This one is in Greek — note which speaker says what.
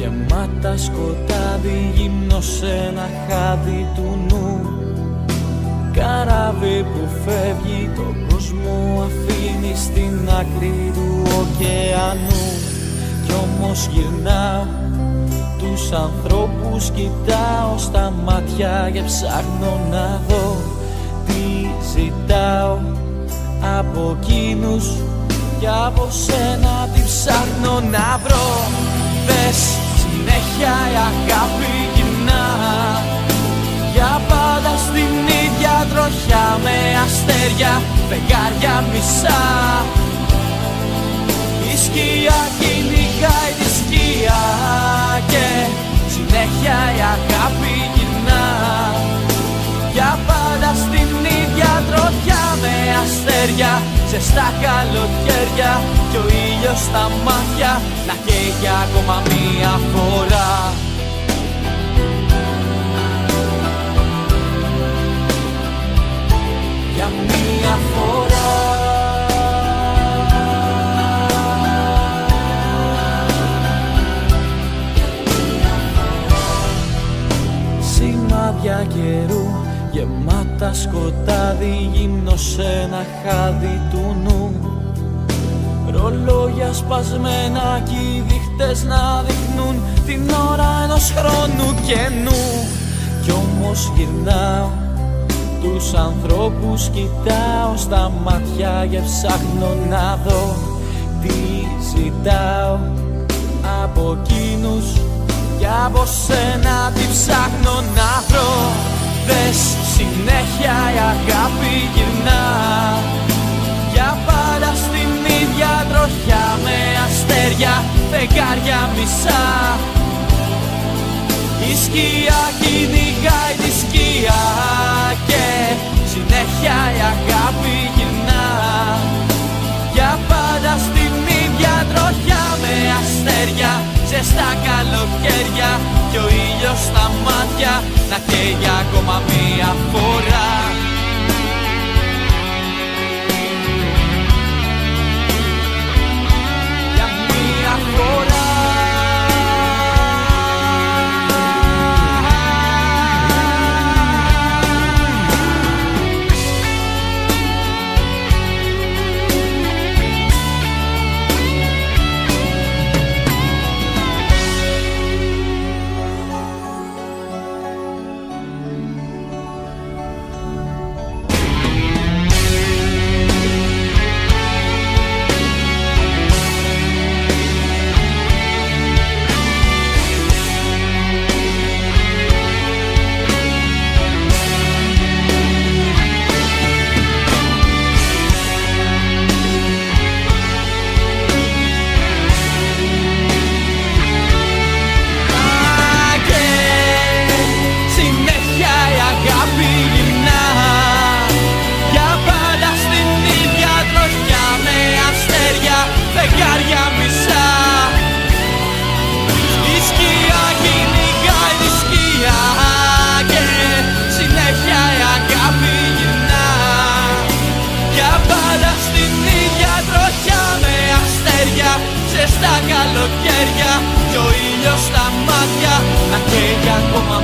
Speaker 1: γεμάτα σκοτάδι, γυμνό σε ένα χάδι του νου. Καράβι που φεύγει, τον κόσμο αφήνει στην άκρη του ωκεανού. Κι όμως γυρνάω, τους ανθρώπους κοιτάω στα μάτια και ψάχνω να δω τι ζητάω από εκείνους και από σένα τι ψάχνω να βρω. Δες, συνέχεια η αγάπη γυρνά για πάντα στην ίδια τροχιά, με αστέρια, φεγγάρια μισά. Η σκιά κυνηγάει τη σκιά και συνέχεια η αγάπη γυρνά για πάντα στην ίδια τροχιά, με αστέρια, ζεστά καλοκαίρια κι ο ήλιος στα μάτια να καίγει ακόμα μία φορά. Για μία φορά. Σημάδια καιρού, γεμάτα σκοτάδι, γυμνό σε ένα χάδι του νου. Ρολόγια σπασμένα κι οι δείχτες να δείχνουν την ώρα ενός χρόνου καινού. Κι όμως γυρνάω, τους ανθρώπους κοιτάω στα μάτια και ψάχνω να δω τι ζητάω από εκείνους και από σένα τι ψάχνω να βρω. Δες, συνέχεια η αγάπη γυρνά για πάντα στην ίδια τροχιά, με αστέρια, φεγγάρια μισά. Η σκιά κυνηγάει τη σκιά και συνέχεια η αγάπη γυρνά για πάντα στην ίδια τροχιά, με αστέρια, ζεστά καλοκαίρια κι ο ήλιος στα μάτια να καίγει ακόμα μία φορά. Για μία φορά. Στα καλοκαίρια κι ο ήλιος στα μάτια να καίγει ακόμα